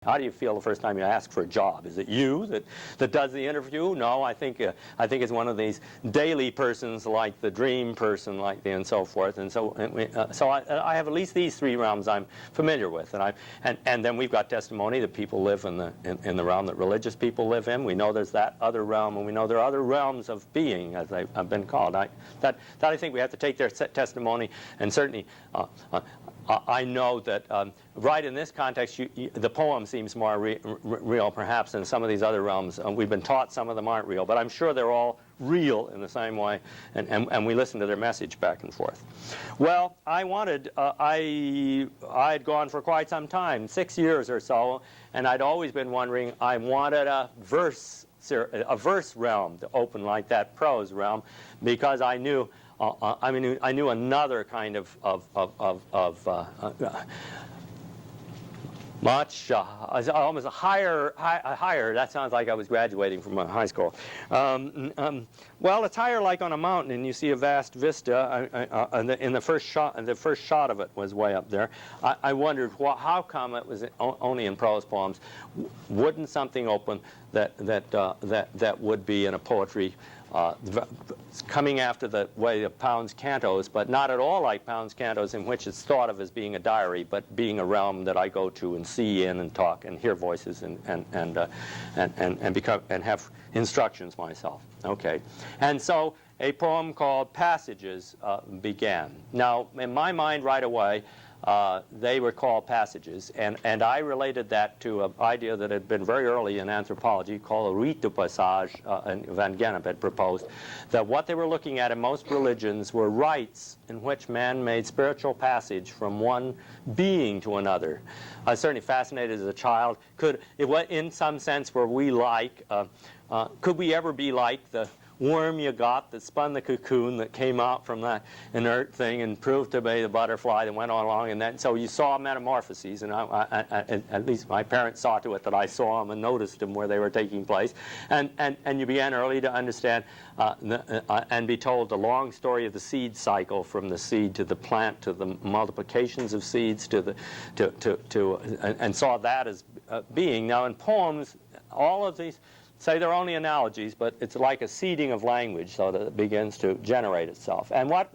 How do you feel the first time you ask for a job? Is it you that does the interview? No, I think it's one of these daily persons, like the dream person, like the and so forth. And so I have at least these three realms I'm familiar with, and then we've got testimony that people live in the realm that religious people live in. We know there's that other realm, and we know there are other realms of being, as I've been called. That I think we have to take their testimony, and certainly I know that right in this context, the poem seems more real, perhaps, than some of these other realms. We've been taught some of them aren't real, but I'm sure they're all real in the same way, and we listen to their message back and forth. Well, I had gone for quite some time, 6 years or so, and I'd always been wondering, I wanted a verse realm to open like that prose realm, because I knew I knew another kind of much almost a higher. That sounds like I was graduating from high school. Well, it's higher, like on a mountain, and you see a vast vista. In the first shot of it was way up there. I wondered how come it was only in prose poems. Wouldn't something open that would be in a poetry? Coming after the way of Pound's cantos, but not at all like Pound's cantos, in which it's thought of as being a diary, but being a realm that I go to and see in and talk and hear voices and have instructions myself. Okay, and so a poem called Passages began. Now, in my mind, right away, they were called passages, and I related that to an idea that had been very early in anthropology called a rite du passage, and Van Gennep had proposed, that what they were looking at in most religions were rites in which man made spiritual passage from one being to another. I was certainly fascinated as a child. In some sense, were we like, could we ever be like the worm you got that spun the cocoon that came out from that inert thing and proved to be the butterfly that went on along, and so you saw metamorphoses, and at least my parents saw to it that I saw them and noticed them where they were taking place, and you began early to understand and be told the long story of the seed cycle, from the seed to the plant to the multiplications of seeds and saw that as being. Now in poems, all of these say they're only analogies, but it's like a seeding of language, so that it begins to generate itself. And by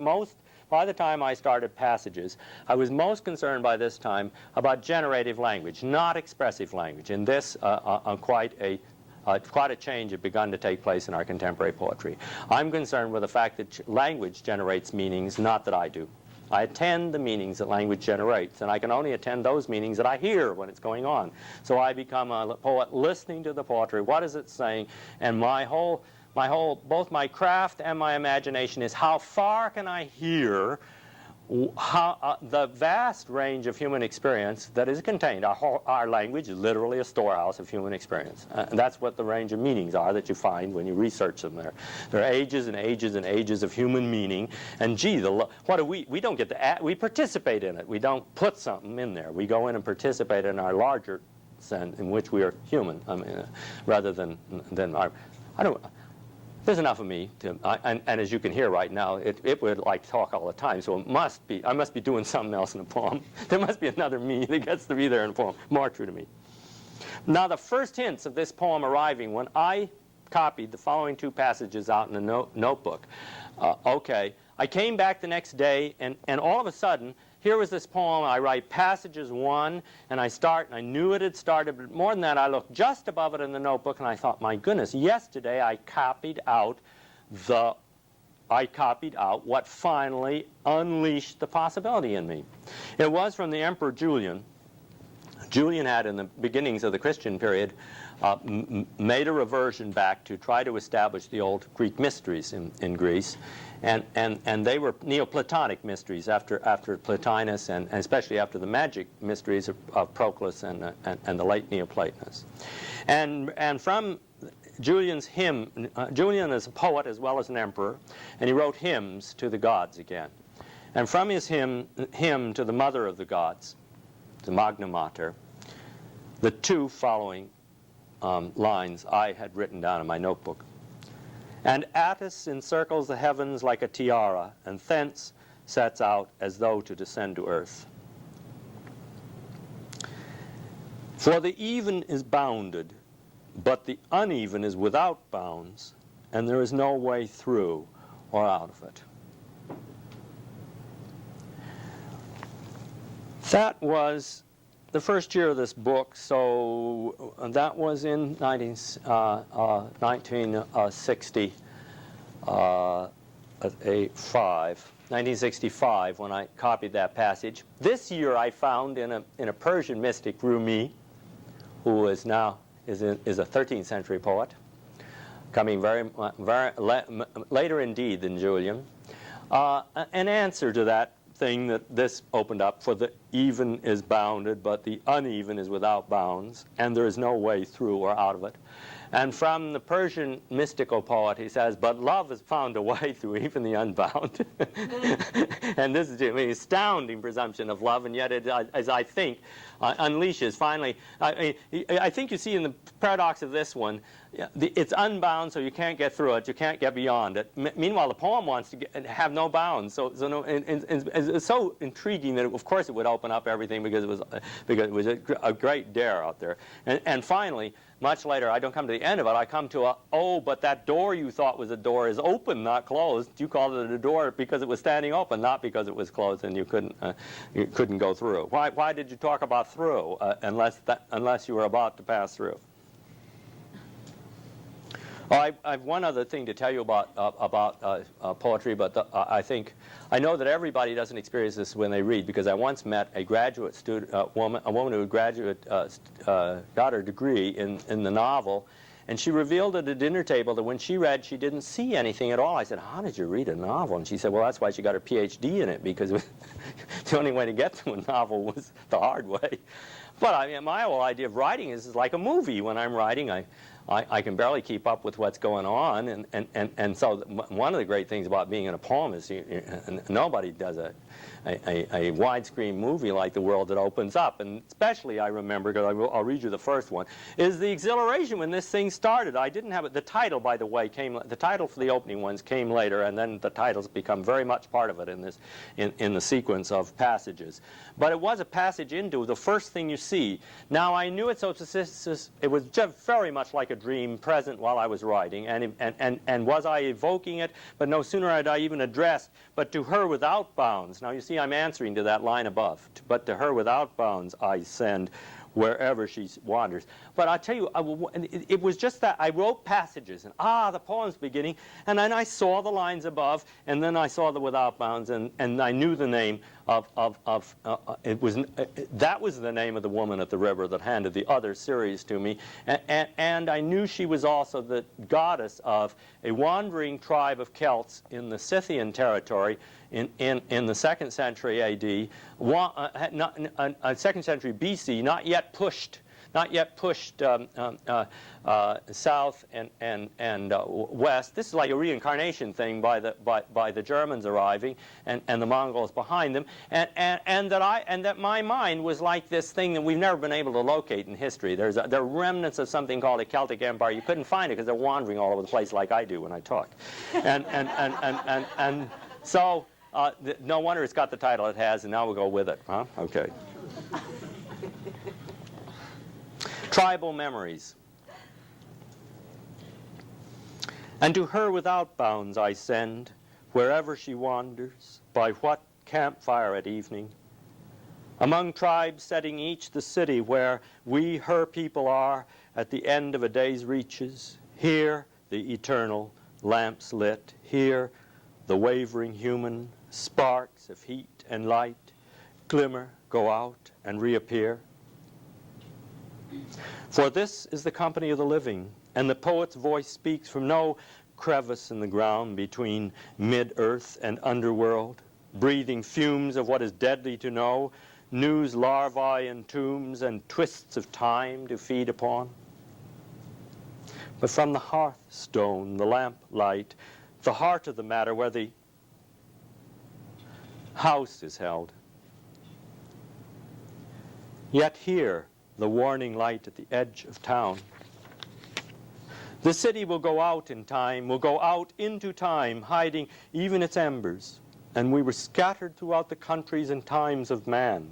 the time I started Passages, I was most concerned by this time about generative language, not expressive language. In this, quite a change had begun to take place in our contemporary poetry. I'm concerned with the fact that language generates meanings, not that I do. I attend the meanings that language generates, and I can only attend those meanings that I hear when it's going on. So I become a poet listening to the poetry. What is it saying? And both my craft and my imagination is how far can I hear the vast range of human experience that is contained. Our language is literally a storehouse of human experience. And that's what the range of meanings are that you find when you research them there. There are ages and ages and ages of human meaning. And gee, what do we don't get to we participate in it. We don't put something in there. We go in and participate in our larger sense in which we are human. I mean, rather than our, there's enough of me to, and as you can hear right now, it would like talk all the time. So I must be doing something else in a poem. There must be another me that gets to be there in a poem. More true to me. Now the first hints of this poem arriving when I copied the following two passages out in a notebook. I came back the next day, and all of a sudden, here was this poem. I write Passages 1, and I start, and I knew it had started, but more than that, I looked just above it in the notebook, and I thought, my goodness, yesterday I copied out what finally unleashed the possibility in me. It was from the Emperor Julian. Julian had, in the beginnings of the Christian period, made a reversion back to try to establish the old Greek mysteries in Greece. And they were Neoplatonic mysteries after Plotinus, and especially after the magic mysteries of Proclus and the late Neoplatonists. And from Julian's hymn, Julian is a poet as well as an emperor, and he wrote hymns to the gods again. And from his hymn to the mother of the gods, the Magna Mater, the two following lines I had written down in my notebook. And Attis encircles the heavens like a tiara, and thence sets out as though to descend to earth. For the even is bounded, but the uneven is without bounds, and there is no way through or out of it. That was the first year of this book, so that was in 1965 when I copied that passage. This year I found in a Persian mystic, Rumi, who is now is a 13th century poet, coming very later indeed than Julian, an answer to that thing that this opened up. For the even is bounded, but the uneven is without bounds, and there is no way through or out of it. And from the Persian mystical poet, he says, but love has found a way through even the unbound. And this is an astounding presumption of love, and yet it, as I think, unleashes finally. I think you see in the paradox of this one, it's unbound, so you can't get through it, you can't get beyond it. Meanwhile, the poem wants to have no bounds. So no, it's so intriguing that, of course, it would open up everything because it was a great dare out there. And finally, much later, I don't come to the end of it. I come to oh, but that door you thought was a door is open, not closed. You called it a door because it was standing open, not because it was closed and you couldn't go through. Why did you talk about through unless you were about to pass through? Oh, I have one other thing to tell you about poetry, but I know that everybody doesn't experience this when they read, because I once met a graduate student, a woman who got her degree in the novel, and she revealed at a dinner table that when she read, she didn't see anything at all. I said, how did you read a novel? And she said, well, that's why she got her PhD in it, because the only way to get to a novel was the hard way. But I mean, my whole idea of writing is like a movie. When I'm writing, I can barely keep up with what's going on, and so one of the great things about being in a poem is nobody does a widescreen movie like The World That Opens Up. And especially, I remember, because I'll read you the first one, is the exhilaration when this thing started. I didn't have it. The title, by the way, the title for the opening ones came later, and then the titles become very much part of it in the sequence of passages. But it was a passage into the first thing you see. Now, I knew it, so it was just very much like a dream present while I was writing, and was I evoking it? But no sooner had I even addressed, but to her without bounds. Now you see I'm answering to that line above. But to her without bounds I send wherever she wanders. But I tell you, it was just that I wrote passages, and the poem's beginning, and then I saw the lines above, and then I saw the without bounds, and I knew the name that was the name of the woman at the river that handed the other series to me, and I knew she was also the goddess of a wandering tribe of Celts in the Scythian territory in the 2nd century A.D., 2nd century B.C., not yet pushed south and west. This is like a reincarnation thing by the Germans arriving and the Mongols behind them, and that my mind was like this thing that we've never been able to locate in history. There are remnants of something called a Celtic Empire. You couldn't find it because they're wandering all over the place like I do when I talk, and so no wonder it's got the title it has, and now we'll go with it, huh? Okay. Tribal memories. And to her without bounds I send, wherever she wanders, by what campfire at evening, among tribes setting each the city where we, her people, are at the end of a day's reaches. Here the eternal lamps lit, here the wavering human sparks of heat and light glimmer, go out, and reappear. For this is the company of the living, and the poet's voice speaks from no crevice in the ground between mid-earth and underworld, breathing fumes of what is deadly to know, news larvae in tombs and twists of time to feed upon. But from the hearthstone, the lamp light, the heart of the matter where the house is held. Yet here, the warning light at the edge of town. The city will go out in time, will go out into time, hiding even its embers, and we were scattered throughout the countries and times of man.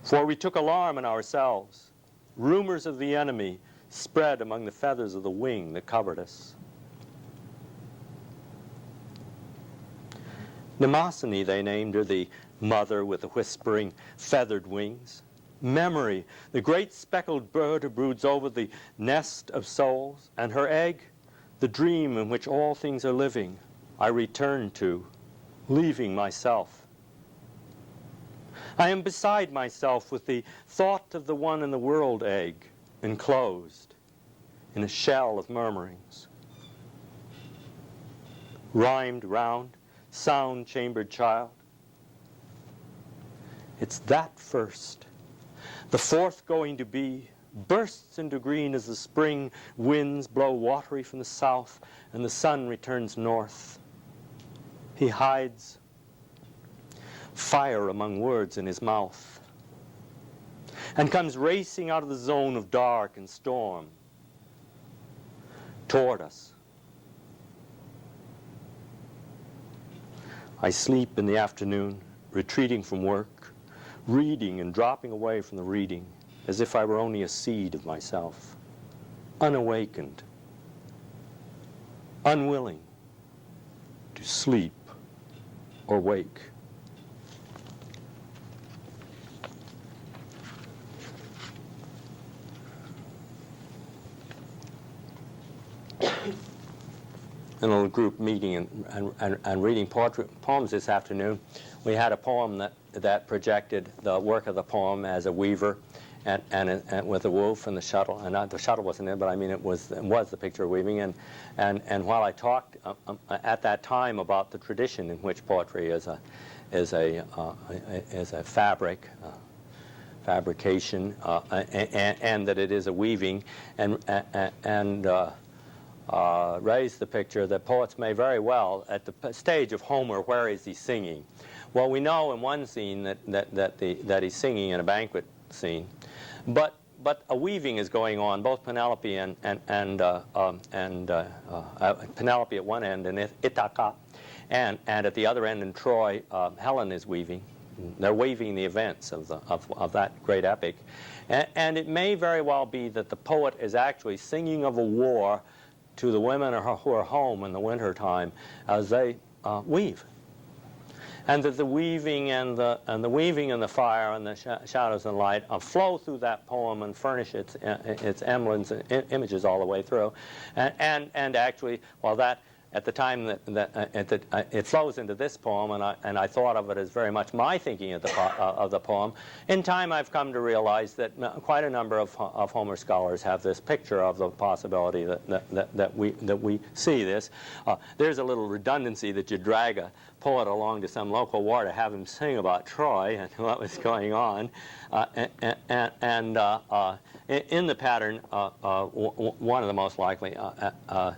For we took alarm in ourselves. Rumors of the enemy spread among the feathers of the wing that covered us. Mnemosyne they named her, the mother with the whispering feathered wings. Memory, the great speckled bird who broods over the nest of souls, and her egg, the dream in which all things are living, I return to, leaving myself. I am beside myself with the thought of the one in the world egg, enclosed in a shell of murmurings. Rhymed round, sound-chambered child. It's that first. The fourth going to be bursts into green as the spring winds blow watery from the south and the sun returns north. He hides fire among words in his mouth and comes racing out of the zone of dark and storm toward us. I sleep in the afternoon, retreating from work, reading and dropping away from the reading, as if I were only a seed of myself, unawakened, unwilling to sleep or wake. In a little group meeting and reading poems this afternoon, we had a poem that projected the work of the poem as a weaver, and with a wolf and the shuttle. And the shuttle wasn't in, but I mean it was the picture of weaving. And while I talked at that time about the tradition in which poetry is a fabrication, and that it is a weaving, and raised the picture that poets may very well, at the stage of Homer, where is he singing? Well, we know in one scene that he's singing in a banquet scene, but a weaving is going on. Both Penelope and Penelope at one end and Ithaca, and at the other end in Troy, Helen is weaving. They're weaving the events of that great epic, and it may very well be that the poet is actually singing of a war to the women who are home in the winter time as they weave, and that the weaving and the weaving and the fire and the shadows and light flow through that poem and furnish its emblems and images all the way through, and actually, while that at the time it flows into this poem, and I thought of it as very much my thinking of the poem. In time, I've come to realize that quite a number of Homer scholars have this picture of the possibility that we see this. There's a little redundancy that you drag a poet along to some local war to have him sing about Troy and what was going on, in the pattern, one of the most likely,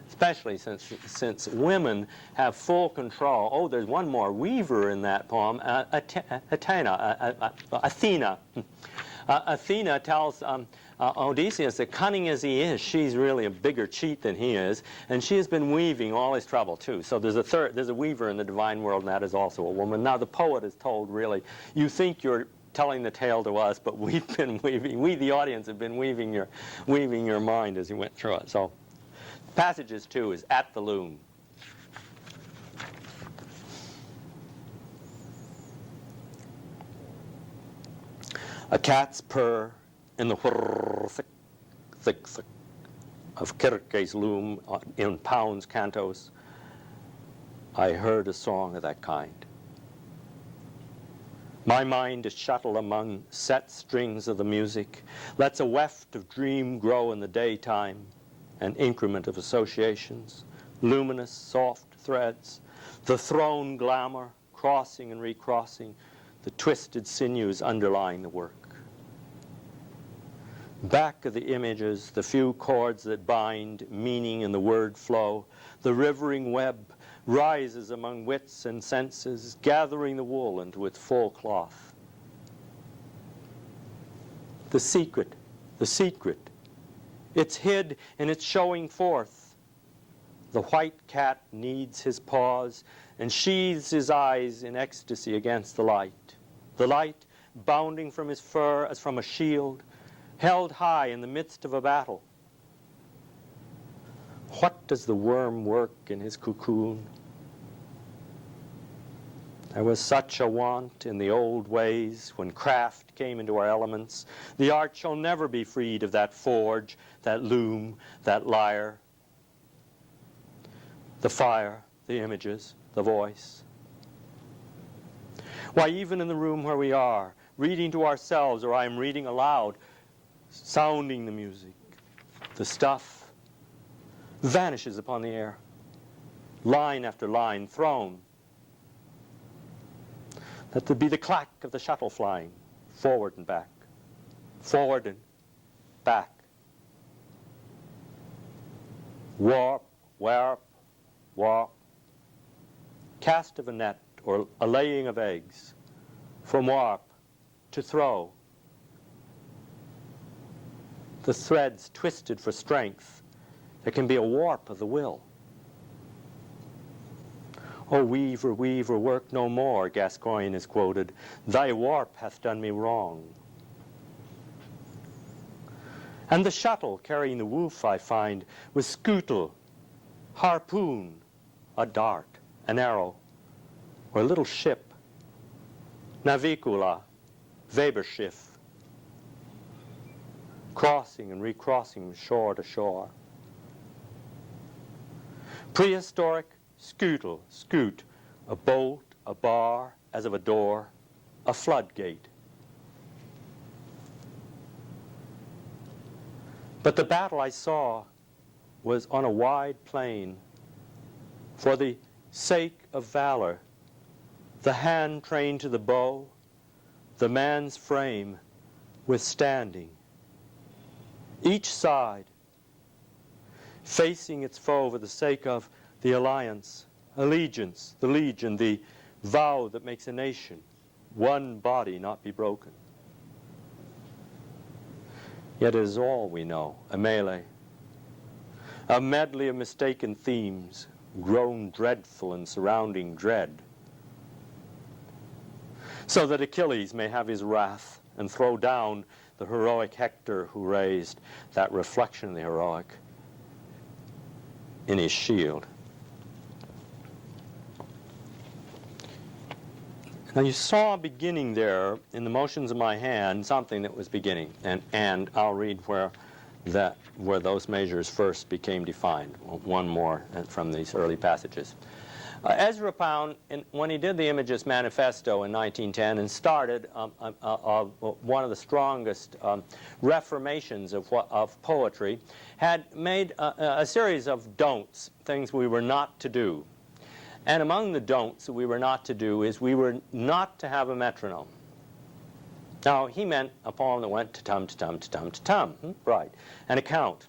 especially since women have full control. Oh, there's one more weaver in that poem, Athena. Athena tells Odysseus that, cunning as he is, she's really a bigger cheat than he is, and she has been weaving all his trouble too. So there's a weaver in the divine world, and that is also a woman. Now the poet is told, really, you think you're telling the tale to us, but we've been weaving. We, the audience, have been weaving your mind as you went through it. So, passages 2 is at the loom. A cat's purr in the whirr, thick of Kirke's loom in pounds cantos. I heard a song of that kind. My mind is shuttle among set strings of the music, lets a weft of dream grow in the daytime, an increment of associations, luminous, soft threads, the thrown glamour, crossing and recrossing, the twisted sinews underlying the work. Back of the images, the few chords that bind meaning in the word flow, the rivering web rises among wits and senses, gathering the wool into its full cloth. The secret, it's hid and it's showing forth. The white cat kneads his paws and sheathes his eyes in ecstasy against the light bounding from his fur as from a shield, held high in the midst of a battle. What does the worm work in his cocoon? There was such a want in the old ways when craft came into our elements. The art shall never be freed of that forge, that loom, that lyre, the fire, the images, the voice. Why, even in the room where we are, reading to ourselves, or I am reading aloud, sounding the music, the stuff vanishes upon the air, line after line thrown. Let there be the clack of the shuttle flying, forward and back, forward and back. Warp, warp, warp. Cast of a net or a laying of eggs, from warp to throw. The threads twisted for strength. There can be a warp of the will. O weaver, weaver, work no more, Gascoigne is quoted. Thy warp hath done me wrong. And the shuttle carrying the woof, I find, was scuttle, harpoon, a dart, an arrow, or a little ship, navicula, Weberschiff, crossing and recrossing from shore to shore. Prehistoric, scuttle, scoot, a bolt, a bar, as of a door, a floodgate. But the battle I saw was on a wide plain. For the sake of valor, the hand trained to the bow, the man's frame withstanding. Each side facing its foe for the sake of the alliance, allegiance, the legion, the vow that makes a nation, one body not be broken. Yet it is all we know, a melee, a medley of mistaken themes, grown dreadful and surrounding dread, so that Achilles may have his wrath and throw down the heroic Hector who raised that reflection of the heroic in his shield. Now you saw beginning there in the motions of my hand something that was beginning, and I'll read where those measures first became defined. One more from these early passages. Ezra Pound, when he did the Imagist Manifesto in 1910 and started one of the strongest reformations of poetry, had made a series of don'ts, things we were not to do. And among the don'ts that we were not to do is we were not to have a metronome. Now, he meant a poem that went ta-tum, ta-tum, ta-tum, ta-tum, right, and a count.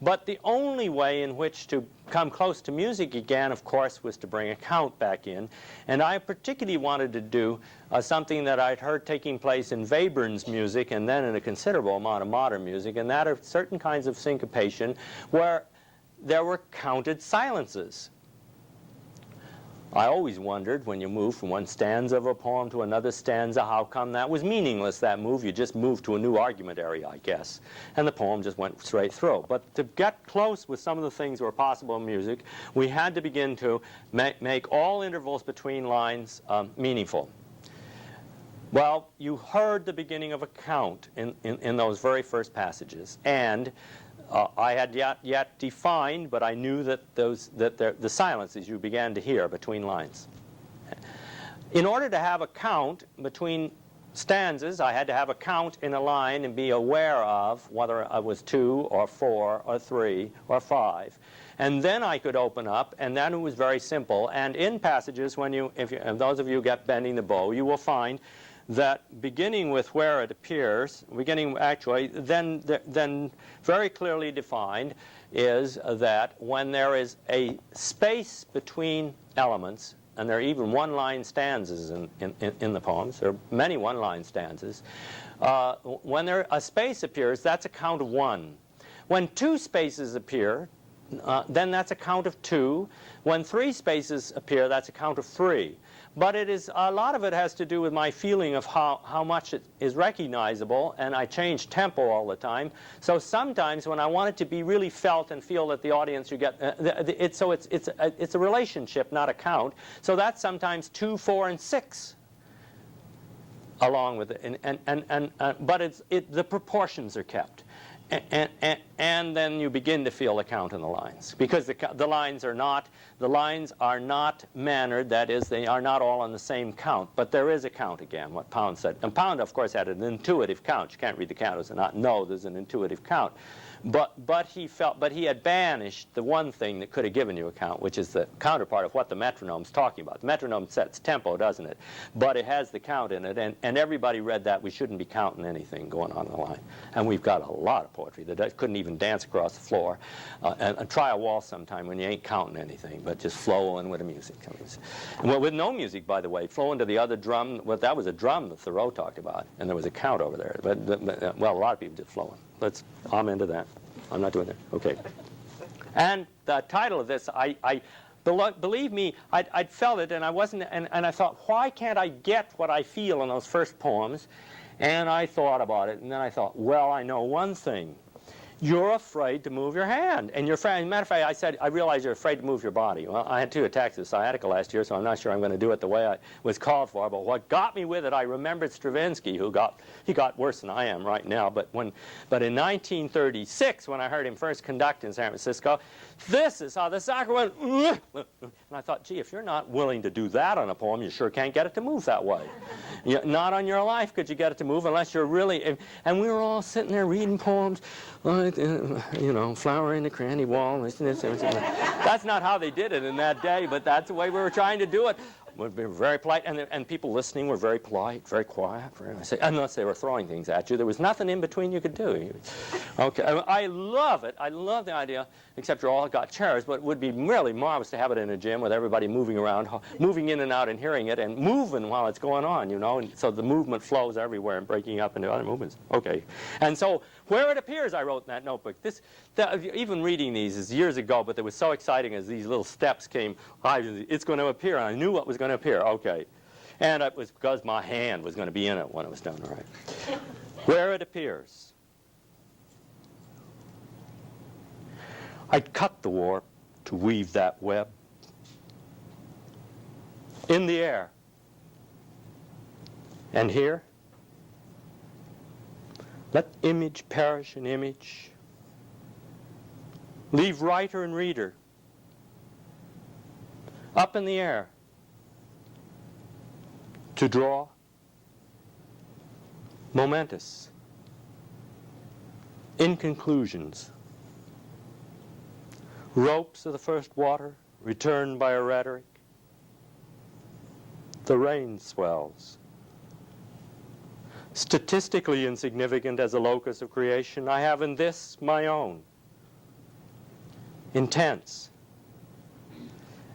But the only way in which to come close to music again, of course, was to bring a count back in. And I particularly wanted to do something that I'd heard taking place in Webern's music and then in a considerable amount of modern music, and that are certain kinds of syncopation where there were counted silences. I always wondered, when you move from one stanza of a poem to another stanza, how come that was meaningless, that move? You just moved to a new argument area, I guess. And the poem just went straight through. But to get close with some of the things that were possible in music, we had to begin to make all intervals between lines meaningful. Well, you heard the beginning of a count in those very first passages. And I had yet defined, but I knew that the silences you began to hear between lines. In order to have a count between stanzas, I had to have a count in a line and be aware of whether it was 2 or 4 or 3 or 5. And then I could open up, and then it was very simple. And in passages, if those of you get Bending the Bow, you will find that beginning with where it appears, then very clearly defined, is that when there is a space between elements, and there are even one-line stanzas in the poems, there are many one-line stanzas, when a space appears, that's a count of 1. When 2 spaces appear, then that's a count of 2. When 3 spaces appear, that's a count of 3. but it is, a lot of it has to do with my feeling of how much it is recognizable, and I change tempo all the time. So sometimes when I want it to be really felt and feel that the audience, you get, it's a relationship, not a count. So that's sometimes 2, 4, and 6 along with it, but the proportions are kept. And then you begin to feel the count in the lines, because the lines are not mannered. That is, they are not all on the same count, but there is a count again, what Pound said. And Pound, of course, had an intuitive count. You can't read the count as a not know. There's an intuitive count. But he had banished the one thing that could have given you a count, which is the counterpart of what the metronome's talking about. The metronome sets tempo, doesn't it? But it has the count in it, and everybody read that. We shouldn't be counting anything going on in the line. And we've got a lot of poetry that couldn't even dance across the floor. And try a waltz sometime when you ain't counting anything, but just flowing with the music. Well, with no music, by the way, flowing to the other drum. Well, that was a drum that Thoreau talked about, and there was a count over there. But well, a lot of people did flowing. I'm into that. I'm not doing that. Okay. And the title of this, believe me, I'd felt it, and I wasn't, and I thought, why can't I get what I feel in those first poems? And I thought about it, and then I thought, well, I know one thing. You're afraid to move your hand. And you're afraid, as a matter of fact, I realize you're afraid to move your body. Well, I had 2 attacks of sciatica last year, so I'm not sure I'm going to do it the way I was called for. But what got me with it, I remembered Stravinsky, he got worse than I am right now. But in 1936, when I heard him first conduct in San Francisco, this is how the soccer went. And I thought, gee, if you're not willing to do that on a poem, you sure can't get it to move that way. Not on your life could you get it to move unless you're really, and we were all sitting there reading poems, like, flower in the cranny wall. That's not how they did it in that day, but that's the way we were trying to do it. We'd be very polite, and people listening were very polite, very quiet, unless they were throwing things at you. There was nothing in between you could do. Okay, I love it. I love the idea, except you all got chairs, but it would be really marvelous to have it in a gym with everybody moving around, moving in and out and hearing it, and moving while it's going on, and so the movement flows everywhere and breaking up into other movements. Okay, and so where it appears, I wrote in that notebook. Even reading these is years ago, but it was so exciting as these little steps came. It's going to appear, and I knew what was going to appear. Okay, and it was because my hand was going to be in it when it was done. All right, where it appears. I'd cut the warp to weave that web in the air, and here. Let image perish in image. Leave writer and reader up in the air to draw, momentous, in conclusions. Ropes of the first water, returned by a rhetoric. The rain swells. Statistically insignificant as a locus of creation, I have in this my own intense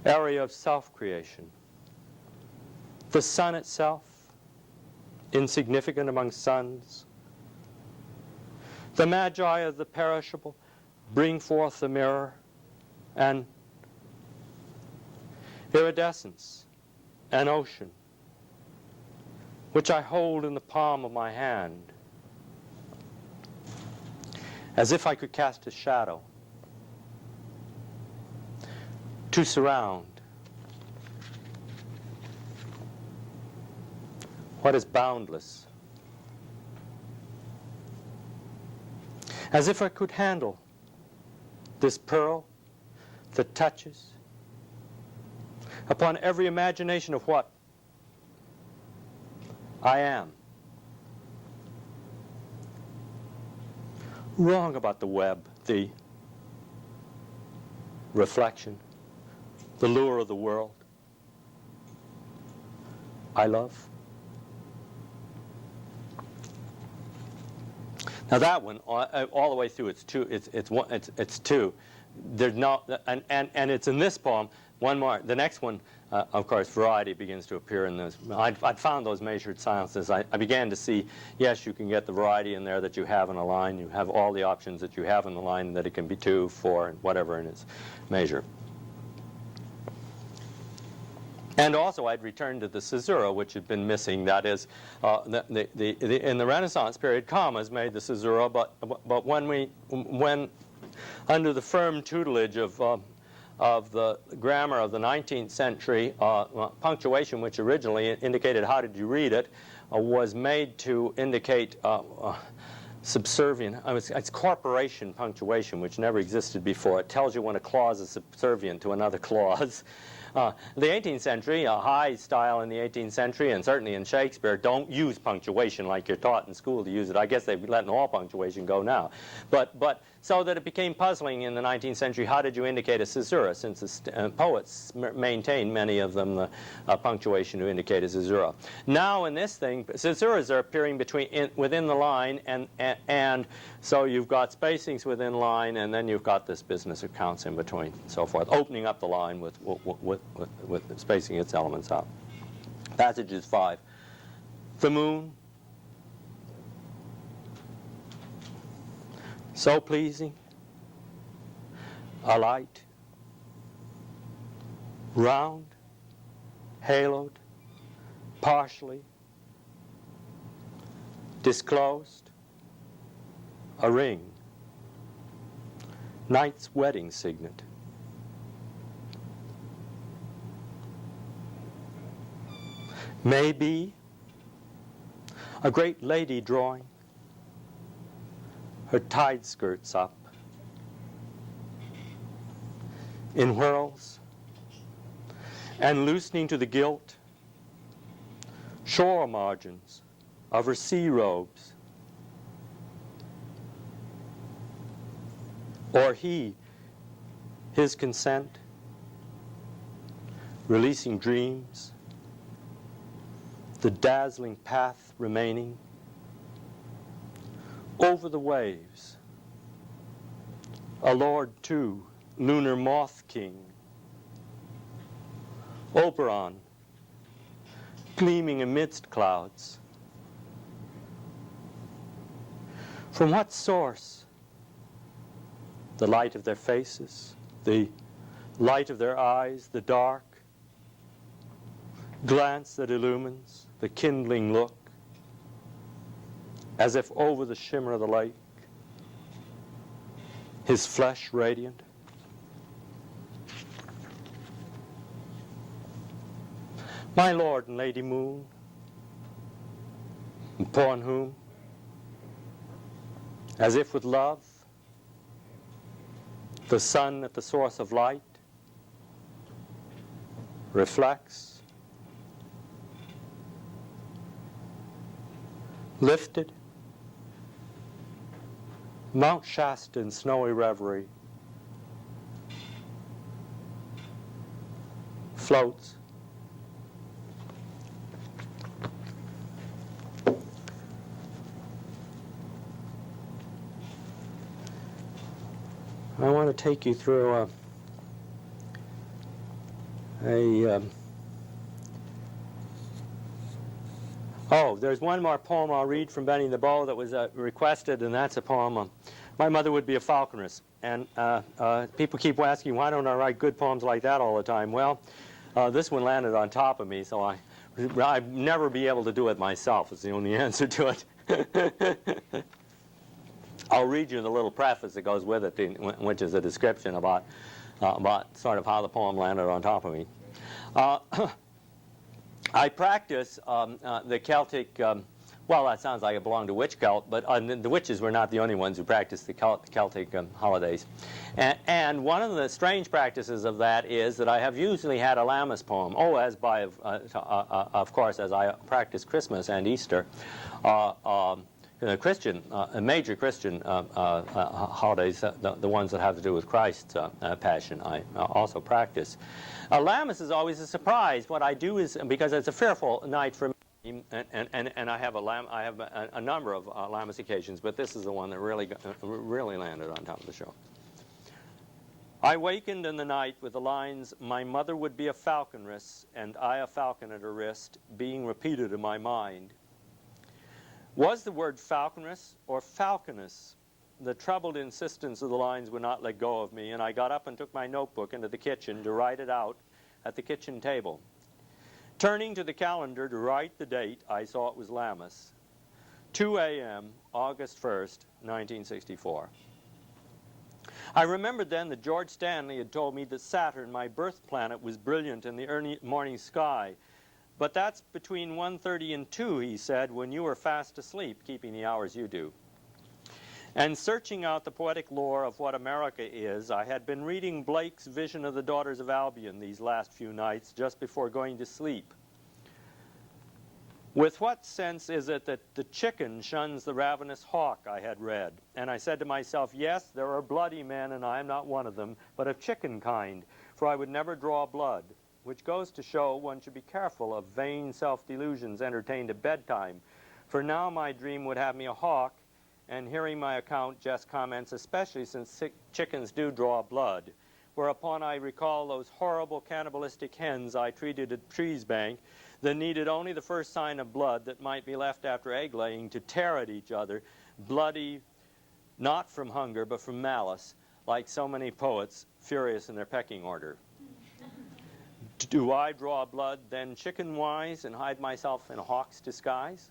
area of self-creation. The sun itself, insignificant among suns. The magi of the perishable bring forth the mirror and iridescence, an ocean, which I hold in the palm of my hand, as if I could cast a shadow to surround what is boundless, as if I could handle this pearl that touches upon every imagination of what I am. Wrong about the web, the reflection, the lure of the world. I love. Now that one, all the way through, it's two. There's no, and it's in this poem. One more. The next one, of course, variety begins to appear in this. I'd found those measured silences. I began to see, yes, you can get the variety in there that you have in a line. You have all the options that you have in the line, that it can be 2, 4, and whatever in its measure. And also I'd returned to the caesura, which had been missing. That is, in the Renaissance period, commas made the caesura, but when under the firm tutelage of the grammar of the 19th century, punctuation, which originally indicated how did you read it, was made to indicate subservient. It's corporation punctuation, which never existed before. It tells you when a clause is subservient to another clause. The 18th century, high style in the 18th century, and certainly in Shakespeare, don't use punctuation like you're taught in school to use it. I guess they've letting all punctuation go now. But so that it became puzzling in the 19th century, how did you indicate a caesura, since the poets maintain, many of them, the punctuation to indicate a caesura. Now in this thing, caesuras are appearing within the line, and so you've got spacings within line, and then you've got this business of counts in between, and so forth, opening up the line with spacing its elements out. Passages 5. The moon, so pleasing, a light, round, haloed, partially, disclosed, a ring, night's wedding signet. Maybe a great lady drawing her tide skirts up in whirls and loosening to the gilt shore margins of her sea robes, or he, his consent, releasing dreams, the dazzling path remaining, over the waves, a lord too, lunar moth king, Oberon, gleaming amidst clouds. From what source? The light of their faces, the light of their eyes, the dark glance that illumines, the kindling look, as if over the shimmer of the lake, his flesh radiant. My Lord and Lady Moon, upon whom, as if with love, the sun at the source of light reflects, lifted, Mount Shasta in snowy reverie, floats. I want to take you through oh, there's one more poem I'll read from Benny the Bow that was requested, and that's a poem, My Mother Would Be a Falconess. And people keep asking, why don't I write good poems like that all the time? Well, this one landed on top of me, so I'd never be able to do it myself, is the only answer to it. I'll read you the little preface that goes with it, which is a description about sort of how the poem landed on top of me. I practice the Celtic, well, that sounds like it belonged to witch cult, but the witches were not the only ones who practiced the Celtic holidays. And one of the strange practices of that is that I have usually had a Lammas poem. Oh, of course, as I practice Christmas and Easter, major Christian holidays, the ones that have to do with Christ's passion, I also practice. Lammas is always a surprise. What I do is, because it's a fearful night for me, and I have a number of Lammas occasions, but this is the one that really landed on top of the show. I wakened in the night with the lines, "My mother would be a falconress, and I a falcon at her wrist," being repeated in my mind. Was the word falconress or falconess? The troubled insistence of the lines would not let go of me, and I got up and took my notebook into the kitchen to write it out at the kitchen table. Turning to the calendar to write the date, I saw it was Lammas, 2 a.m., August 1st, 1964. I remembered then that George Stanley had told me that Saturn, my birth planet, was brilliant in the early morning sky. But that's between 1:30 and 2, he said, when you were fast asleep, keeping the hours you do. And searching out the poetic lore of what America is, I had been reading Blake's Vision of the Daughters of Albion these last few nights, just before going to sleep. With what sense is it that the chicken shuns the ravenous hawk, I had read. And I said to myself, yes, there are bloody men, and I am not one of them, but of chicken kind, for I would never draw blood, which goes to show one should be careful of vain self-delusions entertained at bedtime. For now my dream would have me a hawk, and hearing my account, Jess comments, especially since chickens do draw blood, whereupon I recall those horrible cannibalistic hens I treated at Treesbank that needed only the first sign of blood that might be left after egg-laying to tear at each other, bloody not from hunger but from malice, like so many poets furious in their pecking order. Do I draw blood then chicken-wise and hide myself in a hawk's disguise?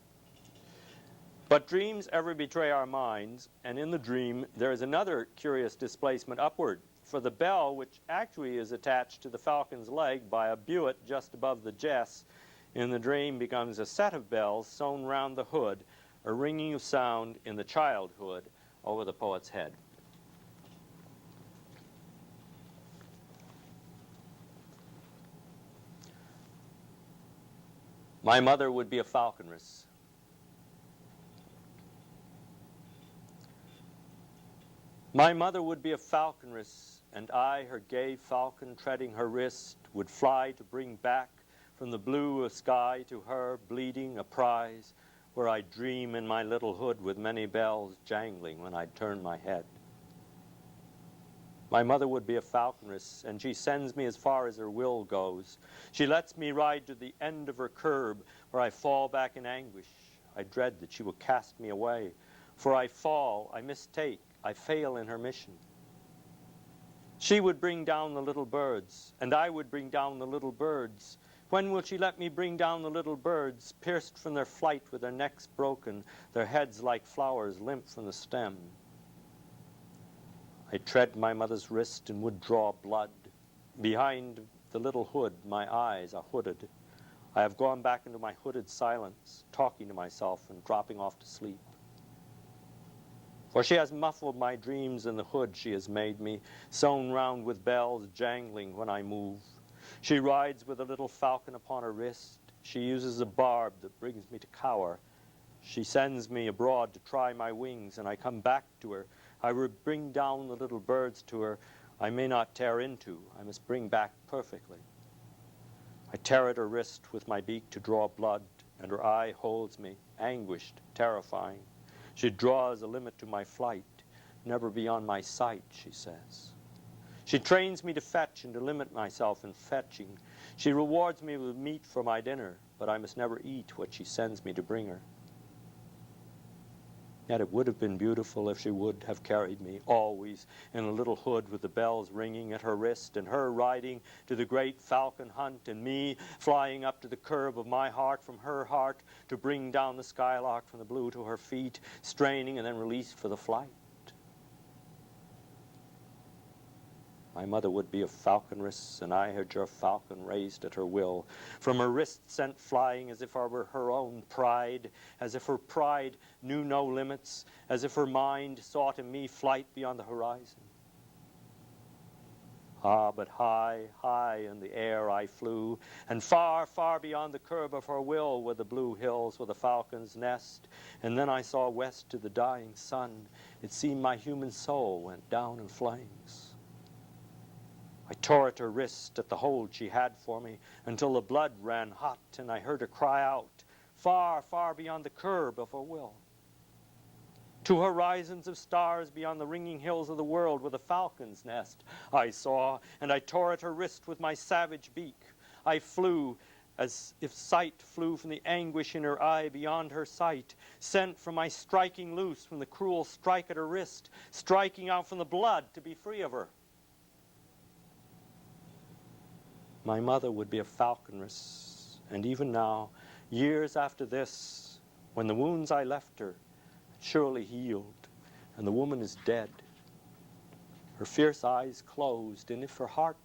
But dreams ever betray our minds, and in the dream there is another curious displacement upward, for the bell, which actually is attached to the falcon's leg by a buet just above the jess, in the dream becomes a set of bells sewn round the hood, a ringing of sound in the childhood over the poet's head. My mother would be a falconress. My mother would be a falconress, and I, her gay falcon treading her wrist, would fly to bring back from the blue of sky to her, bleeding, a prize, where I dream in my little hood with many bells jangling when I turn my head. My mother would be a falconress, and she sends me as far as her will goes. She lets me ride to the end of her curb, where I fall back in anguish. I dread that she will cast me away, for I fall, I mistake, I fail in her mission. She would bring down the little birds, and I would bring down the little birds. When will she let me bring down the little birds, pierced from their flight with their necks broken, their heads like flowers limp from the stem? I tread my mother's wrist and would draw blood. Behind the little hood, my eyes are hooded. I have gone back into my hooded silence, talking to myself and dropping off to sleep. For she has muffled my dreams in the hood she has made me, sewn round with bells jangling when I move. She rides with a little falcon upon her wrist. She uses a barb that brings me to cower. She sends me abroad to try my wings, and I come back to her. I would bring down the little birds to her I may not tear into. I must bring back perfectly. I tear at her wrist with my beak to draw blood, and her eye holds me, anguished, terrifying. She draws a limit to my flight, never beyond my sight, she says. She trains me to fetch and to limit myself in fetching. She rewards me with meat for my dinner, but I must never eat what she sends me to bring her. Yet it would have been beautiful if she would have carried me, always in a little hood with the bells ringing at her wrist, and her riding to the great falcon hunt, and me flying up to the curve of my heart from her heart to bring down the skylark from the blue to her feet, straining and then released for the flight. My mother would be a falconress, and I had your falcon raised at her will, from her wrist sent flying as if I were her own pride, as if her pride knew no limits, as if her mind sought in me flight beyond the horizon. Ah, but high, high in the air I flew, and far, far beyond the curve of her will were the blue hills with the falcon's nest, and then I saw west to the dying sun. It seemed my human soul went down in flames. I tore at her wrist at the hold she had for me until the blood ran hot, and I heard her cry out, far, far beyond the curve of her will. To horizons of stars beyond the ringing hills of the world with a falcon's nest I saw, and I tore at her wrist with my savage beak. I flew as if sight flew from the anguish in her eye beyond her sight, sent from my striking loose from the cruel strike at her wrist, striking out from the blood to be free of her. My mother would be a falconress, And even now, years after this, when the wounds I left her surely healed, and the woman is dead, her fierce eyes closed, and if her heart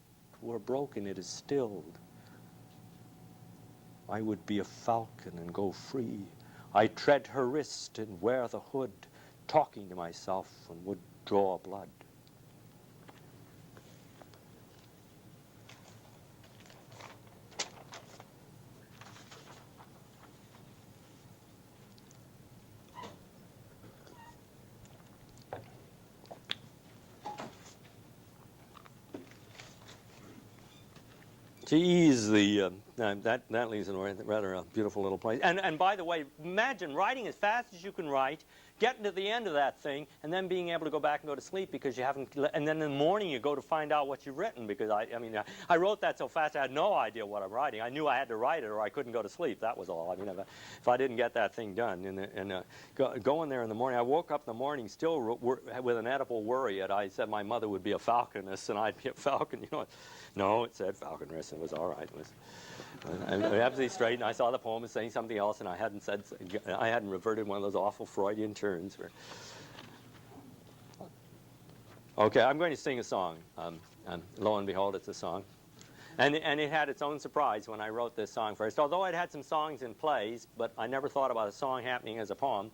were broken, it is stilled, I would be a falcon and go free. I'd tread her wrist and wear the hood, talking to myself, and would draw blood. Geez, that leaves a rather beautiful little place. And by the way, imagine writing as fast as you can write, getting to the end of that thing, and then being able to go back and go to sleep because you haven't. And then in the morning you go to find out what you've written, because I wrote that so fast I had no idea what I'm writing. I knew I had to write it or I couldn't go to sleep. That was all. I mean, if I didn't get that thing done, going there in the morning, I woke up in the morning still with an edible worry. I said my mother would be a falconess and I'd be a falcon. No, it said falconess. It was all right. It was. I'm absolutely straight, and I saw the poem as saying something else, and I hadn't reverted one of those awful Freudian turns. Okay, I'm going to sing a song. Lo and behold, it's a song. And it had its own surprise when I wrote this song first. Although I'd had some songs in plays, but I never thought about a song happening as a poem.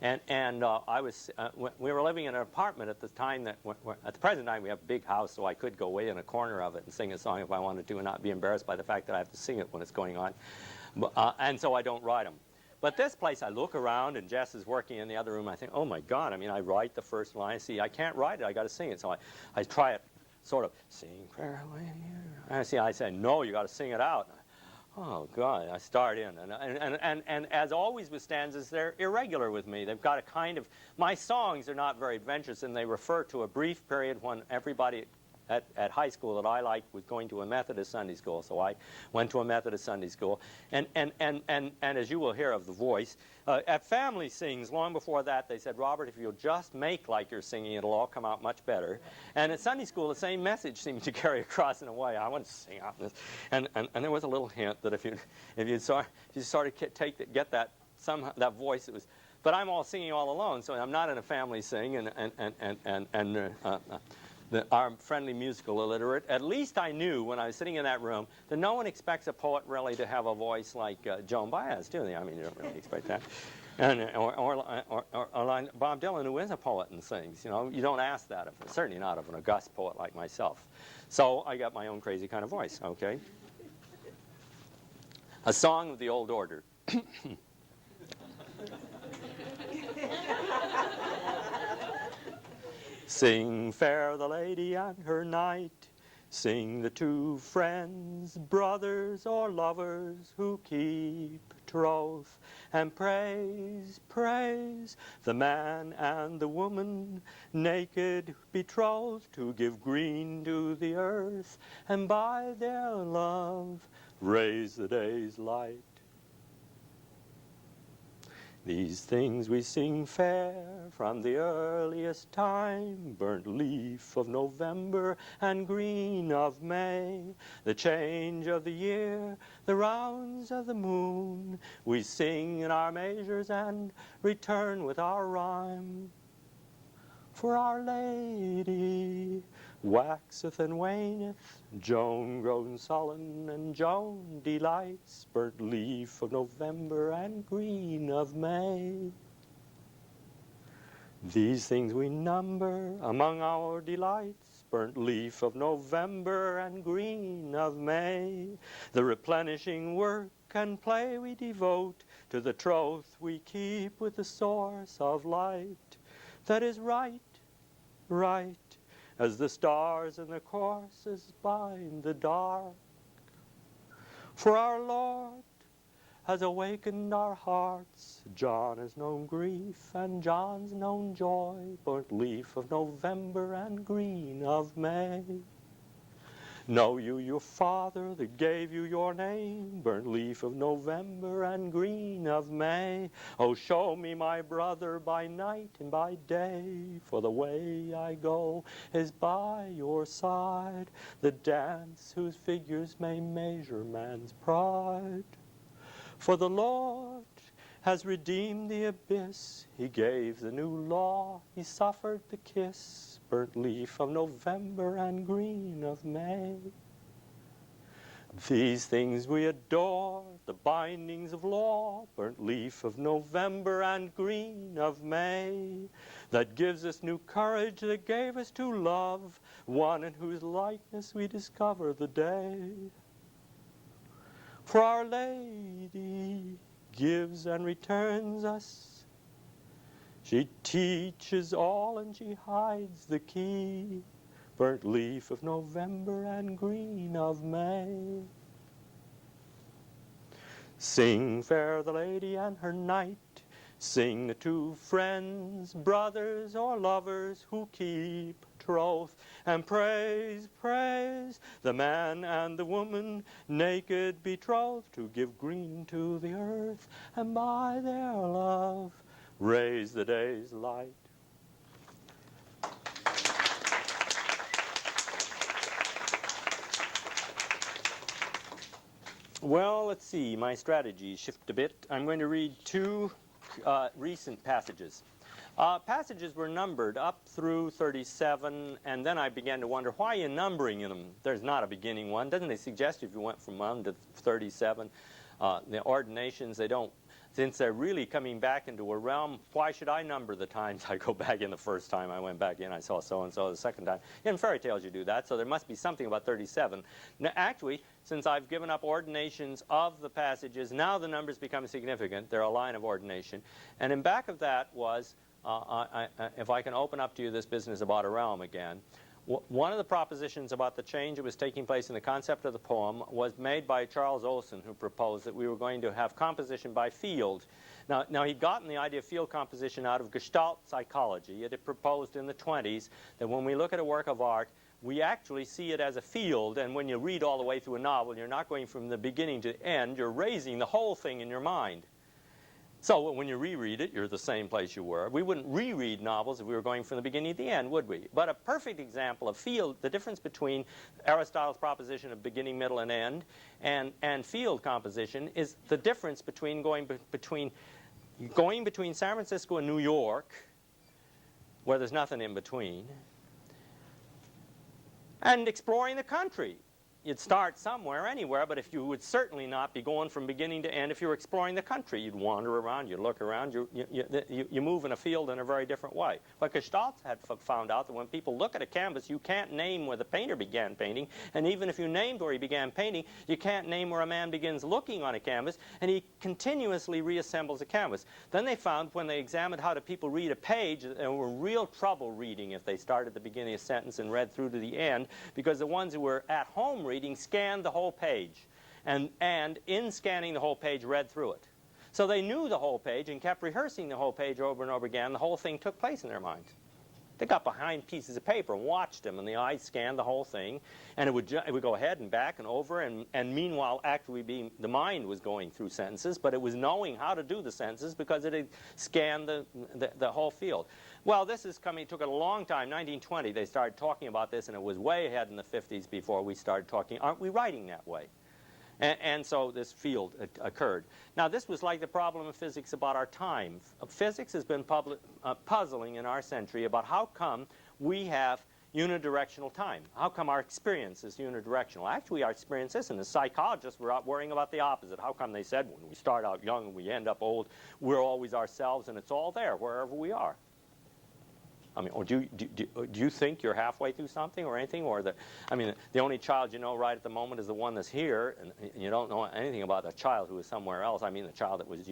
We were living in an apartment at the time at the present time we have a big house, so I could go away in a corner of it and sing a song if I wanted to and not be embarrassed by the fact that I have to sing it when it's going on. And so I don't write them. But this place, I look around and Jess is working in the other room. I think, oh my God, I write the first line. I see, I can't write it, I got to sing it. So I try it, sort of, sing fair lady. I say, no, you got to sing it out. Oh, God, I start in. And as always with stanzas, they're irregular with me. They've got a kind of, my songs are not very adventurous, and they refer to a brief period when everybody at high school that I liked was going to a Methodist Sunday school. So I went to a Methodist Sunday school. And as you will hear of the voice, at family sings, long before that, they said, Robert, if you'll just make like you're singing, it'll all come out much better. And at Sunday school, the same message seemed to carry across in a way. I want to sing out this. And there was a little hint that if you sort of get that voice, it was. But I'm all singing all alone, so I'm not in a family sing. Our friendly musical illiterate, at least I knew when I was sitting in that room that no one expects a poet really to have a voice like Joan Baez, do they? I mean, you don't really expect that. Or like Bob Dylan, who is a poet and sings. You don't ask that, certainly not of an august poet like myself. So I got my own crazy kind of voice, okay? A song of the old order. Sing fair the lady and her knight, sing the two friends, brothers or lovers who keep troth, and praise the man and the woman, naked betrothed, to give green to the earth, and by their love raise the day's light. These things we sing fair from the earliest time, burnt leaf of November and green of May, the change of the year, the rounds of the moon, we sing in our measures and return with our rhyme. For Our Lady waxeth and waneth, Joan grows sullen and Joan delights, burnt leaf of November and green of May. These things we number among our delights, burnt leaf of November and green of May. The replenishing work and play we devote to the troth we keep with the source of light, that is right, as the stars in the courses bind the dark. For our Lord has awakened our hearts. John has known grief and John's known joy, burnt leaf of November and green of May. Know you your Father that gave you your name, burnt leaf of November and green of May. Oh, show me my brother by night and by day, for the way I go is by your side, the dance whose figures may measure man's pride. For the Lord has redeemed the abyss. He gave the new law. He suffered the kiss. Burnt leaf of November and green of May. These things we adore, the bindings of law, burnt leaf of November and green of May, that gives us new courage, that gave us to love, one in whose likeness we discover the day. For Our Lady gives and returns us. She teaches all and she hides the key. Burnt leaf of November and green of May. Sing, fair the lady and her knight. Sing the two friends, brothers or lovers who keep troth. And praise, praise the man and the woman, naked betrothed, to give green to the earth, and by their love raise the day's light. Well, let's see, my strategies shift a bit. I'm going to read two recent passages. Passages were numbered up through 37, and then I began to wonder, why are you numbering them? There's not a beginning one. Doesn't it suggest if you went from 1 to 37, the ordinations, they don't, since they're really coming back into a realm, why should I number the times I go back in? The first time I went back in, I saw so-and-so. The second time, in fairy tales you do that, so there must be something about 37. Now, actually, since I've given up ordinations of the passages, now the numbers become significant. They're a line of ordination. And in back of that was, if I can open up to you this business about a realm again, one of the propositions about the change that was taking place in the concept of the poem was made by Charles Olson, who proposed that we were going to have composition by field. Now he'd gotten the idea of field composition out of Gestalt psychology. It had proposed in the 20s that when we look at a work of art, we actually see it as a field, and when you read all the way through a novel, you're not going from the beginning to the end, you're raising the whole thing in your mind. So when you reread it, you're the same place you were. We wouldn't reread novels if we were going from the beginning to the end, would we? But a perfect example of field, the difference between Aristotle's proposition of beginning, middle, and end, and field composition is the difference between going between San Francisco and New York, where there's nothing in between, and exploring the country. You'd start somewhere, anywhere, but if you would certainly not be going from beginning to end if you were exploring the country. You'd wander around, you'd look around, you move in a field in a very different way. But Gestalt had found out that when people look at a canvas, you can't name where the painter began painting, and even if you named where he began painting, you can't name where a man begins looking on a canvas, and he continuously reassembles a canvas. Then they found when they examined how do people read a page, there were real trouble reading if they started at the beginning of a sentence and read through to the end, because the ones who were at home reading scanned the whole page, and in scanning the whole page read through it. So they knew the whole page and kept rehearsing the whole page over and over again. The whole thing took place in their minds. They got behind pieces of paper and watched them, and the eyes scanned the whole thing, and it would go ahead and back and over, and meanwhile actually the mind was going through sentences, but it was knowing how to do the sentences because it had scanned the whole field. Well, this is coming, it took a long time. 1920 they started talking about this, and it was way ahead in the 50s before we started talking, aren't we writing that way? And so this field occurred. Now this was like the problem of physics about our time. Physics has been puzzling in our century about how come we have unidirectional time. How come our experience is unidirectional? Actually our experience isn't. The psychologists were out worrying about the opposite. How come they said when we start out young and we end up old, we're always ourselves and it's all there wherever we are? I mean, or do you think you're halfway through something or anything? Or the only child you know right at the moment is the one that's here, and you don't know anything about the child who is somewhere else. I mean, the child that was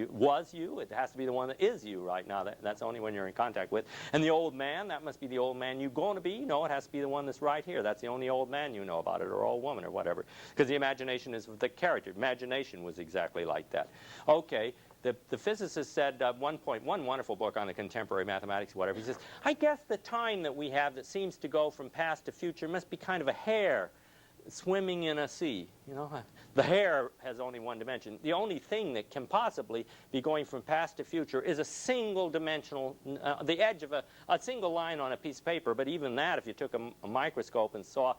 you. It has to be the one that is you right now. That's only when you're in contact with. And the old man, that must be the old man you're going to be. No, it has to be the one that's right here. That's the only old man you know about it, or old woman, or whatever. Because the imagination is the character. Imagination was exactly like that. Okay. The physicist said at one point, one wonderful book on the contemporary mathematics, whatever, he says, I guess the time that we have that seems to go from past to future must be kind of a hair. swimming in a sea. You know, the hair has only one dimension. The only thing that can possibly be going from past to future is a single dimensional, the edge of a single line on a piece of paper. But even that, if you took a microscope and saw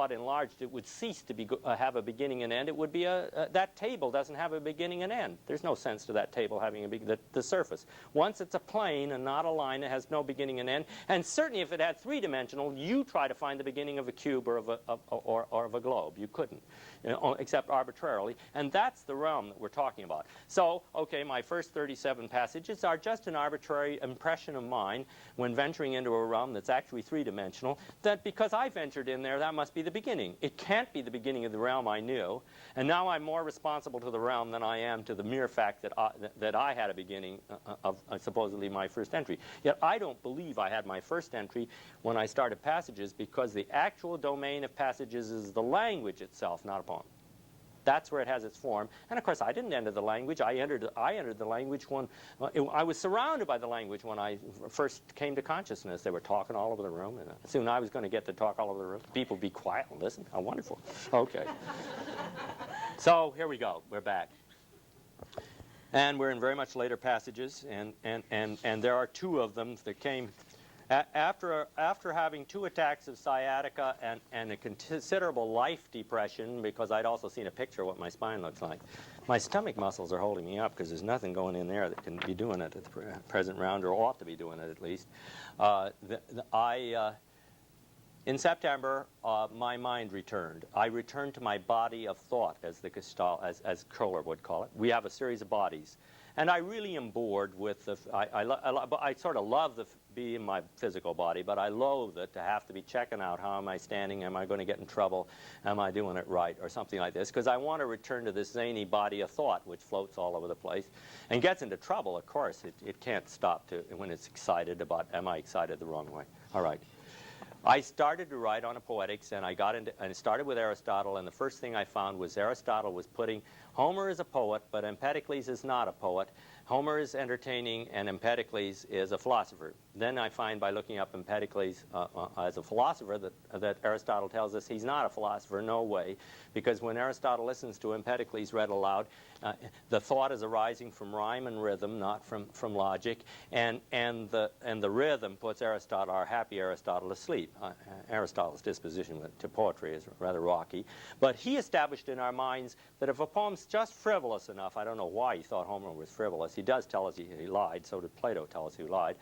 it enlarged, it would cease to be have a beginning and end. It would be that table doesn't have a beginning and end. There's no sense to that table having the surface. Once it's a plane and not a line, it has no beginning and end. And certainly, if it had three-dimensional, you try to find the beginning of a cube or of a globe. You couldn't, except arbitrarily. And that's the realm that we're talking about. So, okay, my first 37 passages are just an arbitrary impression of mine when venturing into a realm that's actually three-dimensional, that because I ventured in there, that must be the beginning. It can't be the beginning of the realm I knew. And now I'm more responsible to the realm than I am to the mere fact that I had a beginning of supposedly my first entry. Yet I don't believe I had my first entry when I started passages, because the actual domain of passages is the language itself, not a poem. That's where it has its form. And of course, I didn't enter the language. I entered the language when I was surrounded by the language when I first came to consciousness. They were talking all over the room, and soon I was going to get to talk all over the room. People be quiet and listen. How wonderful. Okay. So here we go. We're back. And we're in very much later passages, and there are two of them that came after having 2 attacks of sciatica and a considerable life depression, because I'd also seen a picture of what my spine looks like. My stomach muscles are holding me up because there's nothing going in there that can be doing it at the present round, or ought to be doing it at least. In September, my mind returned. I returned to my body of thought, as the Gestalt, as Kohler would call it. We have a series of bodies. And I really am bored with I sort of love be in my physical body, but I loathe it to have to be checking out how am I standing, am I going to get in trouble, am I doing it right, or something like this, because I want to return to this zany body of thought which floats all over the place and gets into trouble, of course. It can't stop when it's excited about, am I excited the wrong way? All right. I started to write on a poetics, and I started with Aristotle, and the first thing I found was Aristotle was putting Homer is a poet, but Empedocles is not a poet. Homer is entertaining, and Empedocles is a philosopher. Then I find by looking up Empedocles as a philosopher that Aristotle tells us he's not a philosopher, no way, because when Aristotle listens to Empedocles read aloud, the thought is arising from rhyme and rhythm, not from logic, and the rhythm puts Aristotle, our happy Aristotle, to sleep. Aristotle's disposition to poetry is rather rocky, but he established in our minds that if a poem's just frivolous enough, I don't know why he thought Homer was frivolous, he does tell us he lied, so did Plato tell us he lied,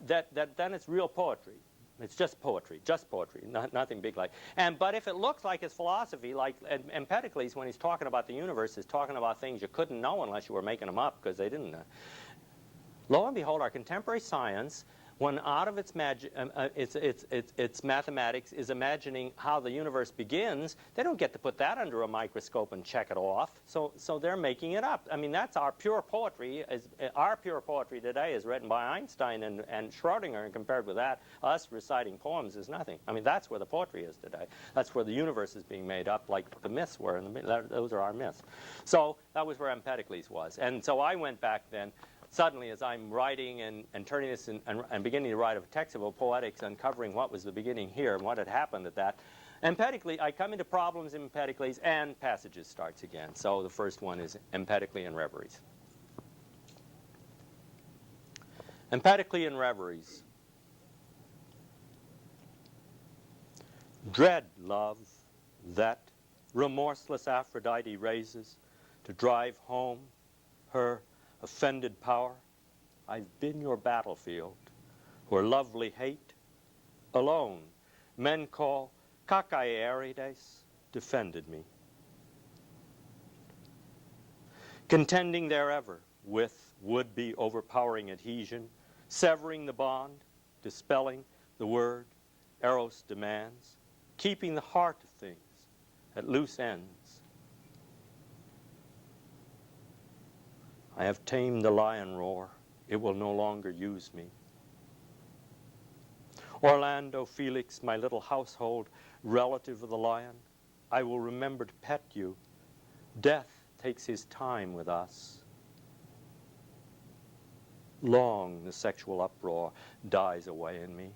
then it's real poetry. It's just poetry, nothing big like. But if it looks like his philosophy, like Empedocles, when he's talking about the universe, is talking about things you couldn't know unless you were making them up, because they didn't. Lo and behold, our contemporary science, when out of its mathematics is imagining how the universe begins, they don't get to put that under a microscope and check it off. So they're making it up. I mean, that's our pure poetry. Our pure poetry today is written by Einstein and Schrodinger, and compared with that, us reciting poems is nothing. I mean, that's where the poetry is today. That's where the universe is being made up, like the myths were. Those are our myths. So that was where Empedocles was. And so I went back then. Suddenly, as I'm writing and turning this and beginning to write a text of poetics, uncovering what was the beginning here and what had happened at that, Empedocles, I come into problems in Empedocles, and passages starts again. So the first one is Empedoclean Reveries. Empedoclean Reveries. Dread love that remorseless Aphrodite raises to drive home her offended power, I've been your battlefield, where lovely hate alone men call Kakaierides defended me. Contending there ever with would-be overpowering adhesion, severing the bond, dispelling the word Eros demands, keeping the heart of things at loose ends. I have tamed the lion roar. It will no longer use me. Orlando Felix, my little household relative of the lion, I will remember to pet you. Death takes his time with us. Long the sexual uproar dies away in me.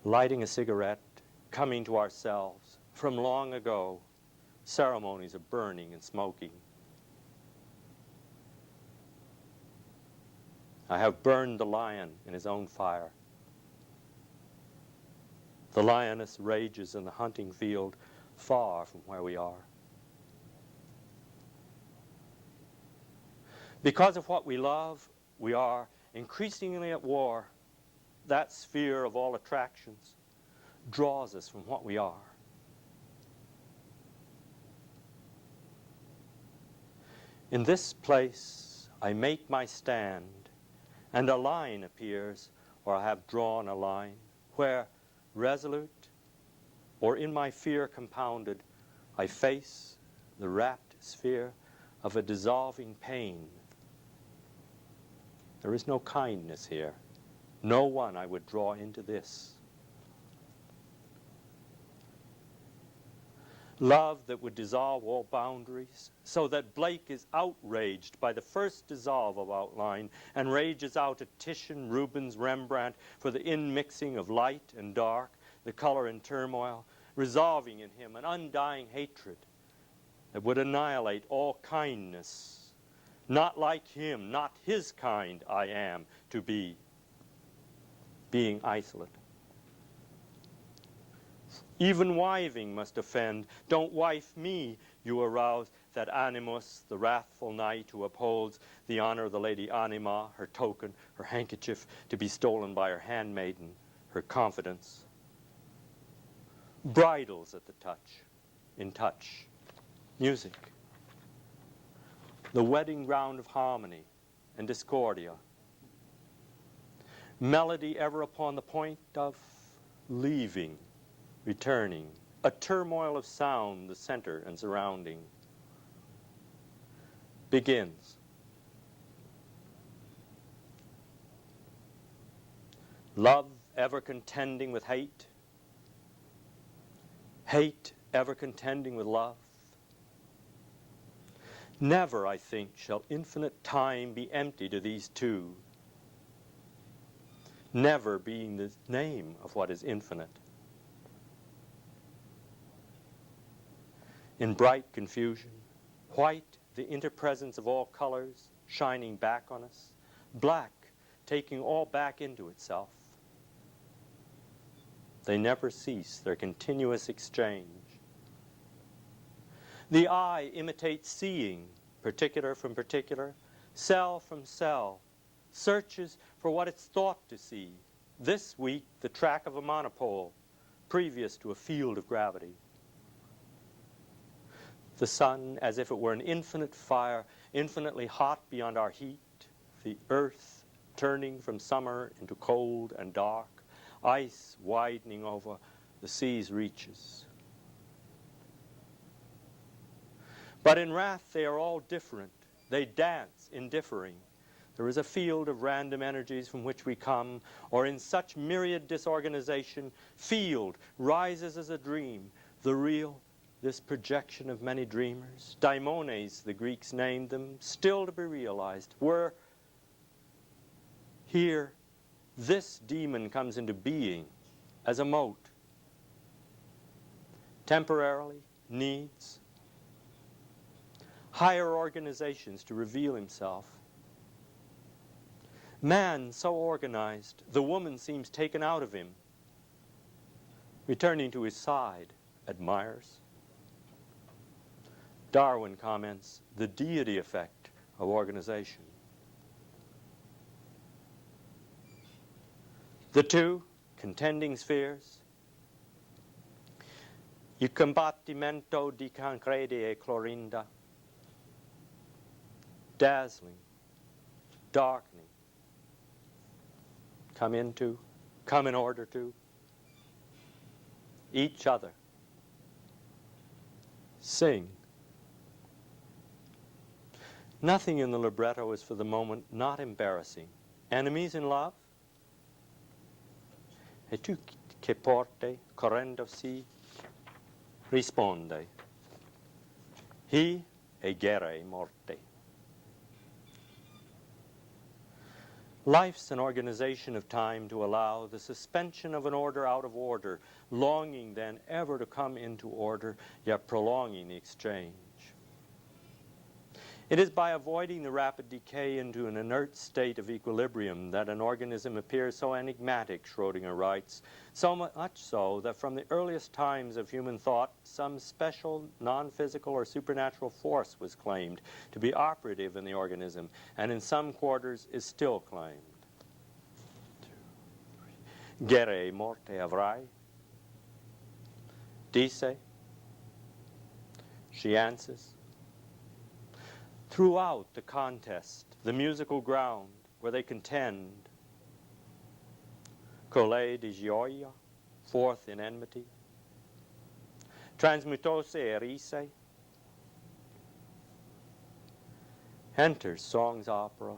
lighting a cigarette, coming to ourselves from long ago, ceremonies of burning and smoking. I have burned the lion in his own fire. The lioness rages in the hunting field far from where we are. Because of what we love, we are increasingly at war. That sphere of all attractions draws us from what we are. In this place I make my stand, and a line appears, or I have drawn a line, where, resolute, or in my fear compounded, I face the rapt sphere of a dissolving pain. There is no kindness here. No one I would draw into this. Love that would dissolve all boundaries, so that Blake is outraged by the first dissolve of outline and rages out at Titian, Rubens, Rembrandt for the inmixing of light and dark, the color in turmoil, resolving in him an undying hatred that would annihilate all kindness. Not like him, not his kind I am to be, being isolate. Even wiving must offend. Don't wife me, you arouse that animus, the wrathful knight who upholds the honor of the lady Anima, her token, her handkerchief to be stolen by her handmaiden, her confidence. Bridles at the touch, in touch, music. The wedding ground of harmony and discordia. Melody ever upon the point of leaving, returning, a turmoil of sound, the center and surrounding. Begins. Love ever contending with hate, hate ever contending with love. Never, I think, shall infinite time be empty to these two, never being the name of what is infinite. In bright confusion, white, the interpresence of all colors, shining back on us, black, taking all back into itself. They never cease their continuous exchange. The eye imitates seeing, particular from particular, cell from cell, searches for what it's thought to see. This week, the track of a monopole, previous to a field of gravity. The sun, as if it were an infinite fire, infinitely hot beyond our heat, the earth turning from summer into cold and dark, ice widening over the sea's reaches. But in wrath they are all different. They dance in differing. There is a field of random energies from which we come, or in such myriad disorganization, field rises as a dream, the real, this projection of many dreamers. Daimones, the Greeks named them, still to be realized, were here this demon comes into being as a mote. Temporarily, needs higher organizations to reveal himself. Man so organized, the woman seems taken out of him. Returning to his side, admires. Darwin comments, the deity effect of organization. The two contending spheres, il combattimento di Tancredi e Clorinda, dazzling, darkening, come into, come in order to, each other, sing. Nothing in the libretto is for the moment not embarrassing. Enemies in love? E tu che porte, correndosi, risponde. He e guerra e morte. Life's an organization of time to allow the suspension of an order out of order, longing then ever to come into order, yet prolonging the exchange. It is by avoiding the rapid decay into an inert state of equilibrium that an organism appears so enigmatic, Schrödinger writes, so much so that from the earliest times of human thought, some special non-physical or supernatural force was claimed to be operative in the organism, and in some quarters is still claimed. Gere morte avrai? Dice? She answers. Throughout the contest, the musical ground where they contend, Colle di gioia, forth in enmity, transmutose erise, enters song's opera,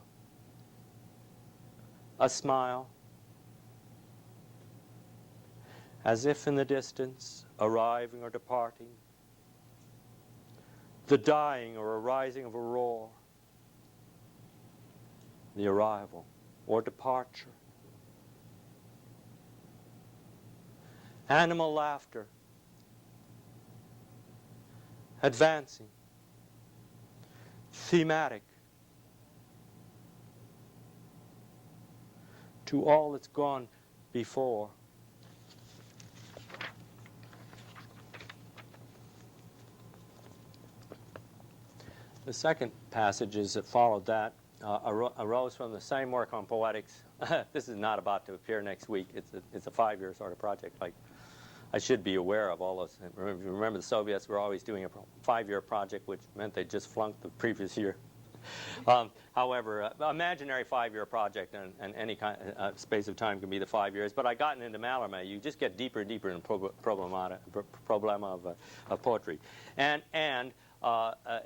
a smile, as if in the distance, arriving or departing, the dying or arising of a roar, the arrival or departure. Animal laughter, advancing, thematic, to all that's gone before. The second passages that followed that arose from the same work on poetics. This is not about to appear next week. It's a 5-year sort of project. Like, I should be aware of all those. Remember, the Soviets were always doing a 5-year project, which meant they just flunked the previous year. However, imaginary 5-year project and any kind of space of time can be the 5 years. But I gotten into Mallarmé. You just get deeper and deeper in problema of poetry,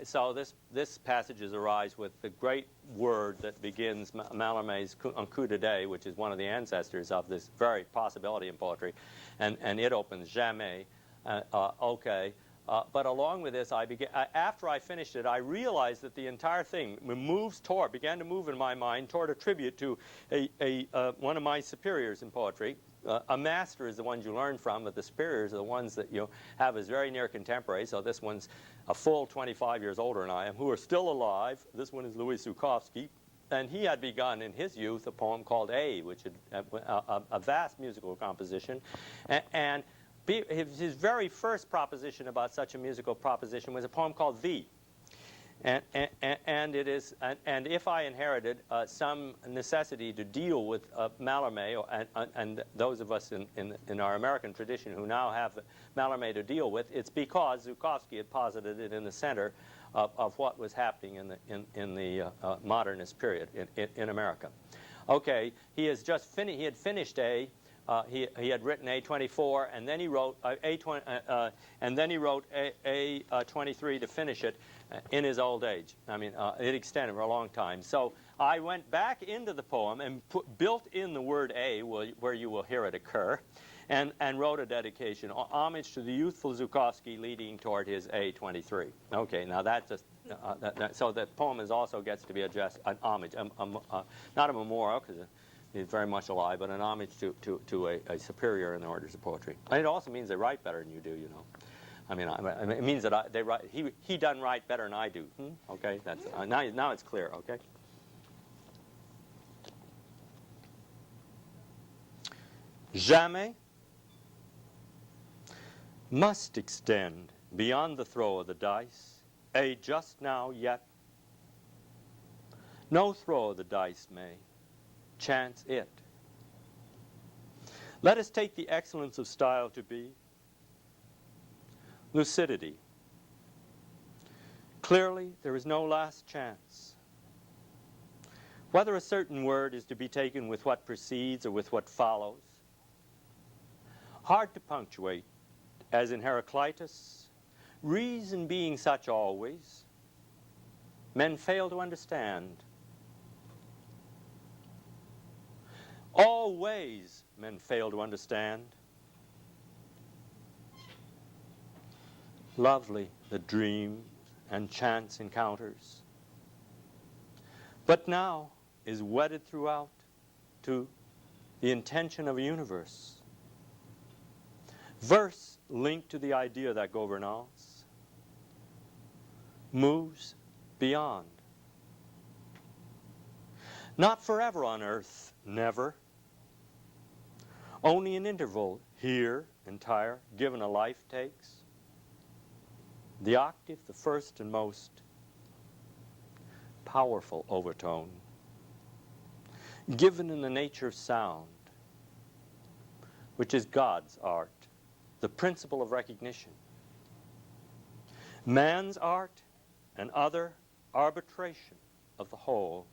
so this passages arise with the great word that begins Mallarmé's coup de day, which is one of the ancestors of this very possibility in poetry, and it opens jamais. Okay. But along with this, after I finished it, I realized that the entire thing began to move in my mind toward a tribute to one of my superiors in poetry. A master is the ones you learn from, but the superiors are the ones that you have as very near contemporary. So this one's a full 25 years older than I am, who are still alive. This one is Louis Zukofsky. And he had begun in his youth a poem called A, which is a vast musical composition. And his very first proposition about such a musical proposition was a poem called V. And if I inherited some necessity to deal with Mallarmé, and those of us in our American tradition who now have Mallarmé to deal with, it's because Zukofsky had posited it in the center of what was happening in the modernist period in America. Okay, he had finished A. He had written A24, and then he wrote A23 to finish it in his old age. I mean, it extended for a long time. So I went back into the poem and built in the word A, where you will hear it occur, and wrote a dedication, homage to the youthful Zukofsky leading toward his A23. Okay, now that's just so the poem also gets to be an homage, not a memorial, because he's very much alive, but an homage to a superior in the orders of poetry. And it also means they write better than you do, you know. I mean, it means that they write. He done write better than I do. Okay, that's now it's clear. Okay. Jamais must extend beyond the throw of the dice. A just now yet. No throw of the dice may chance it. Let us take the excellence of style to be lucidity. Clearly, there is no last chance. Whether a certain word is to be taken with what precedes or with what follows, hard to punctuate, as in Heraclitus, reason being such always, men fail to understand. Always men fail to understand. Lovely the dreams and chance encounters, but now is wedded throughout to the intention of a universe. Verse linked to the idea that governance moves beyond. Not forever on earth, never. Only an interval here, entire, given a life takes. The octave, the first and most powerful overtone, given in the nature of sound, which is God's art, the principle of recognition. Man's art, an other arbitration of the whole,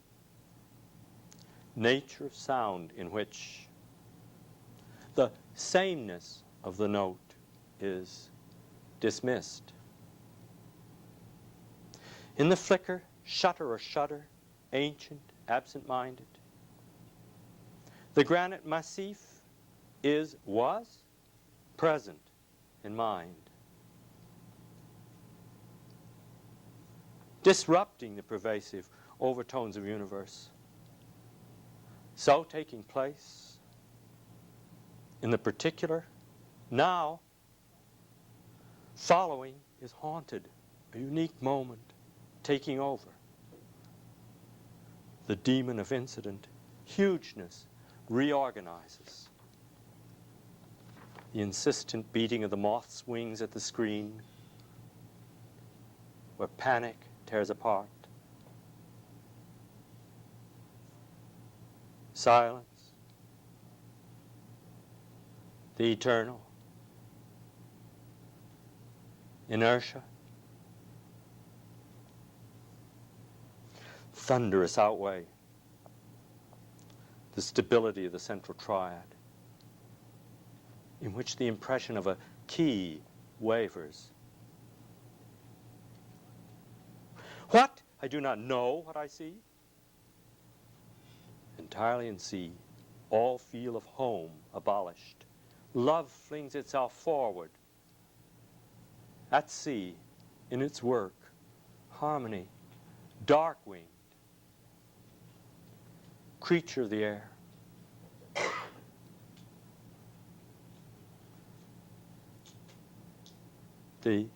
nature of sound in which the sameness of the note is dismissed. In the flicker, shutter or shudder, ancient, absent-minded, the granite massif was present in mind, disrupting the pervasive overtones of the universe. So taking place in the particular, now following is haunted, a unique moment taking over. The demon of incident, hugeness, reorganizes. The insistent beating of the moth's wings at the screen, where panic tears apart. Silence, the eternal, inertia, thunderous outweigh, the stability of the central triad, in which the impression of a key wavers. What? I do not know what I see. Entirely in sea, all feel of home abolished. Love flings itself forward. At sea, in its work, harmony, dark-winged, creature of the air. The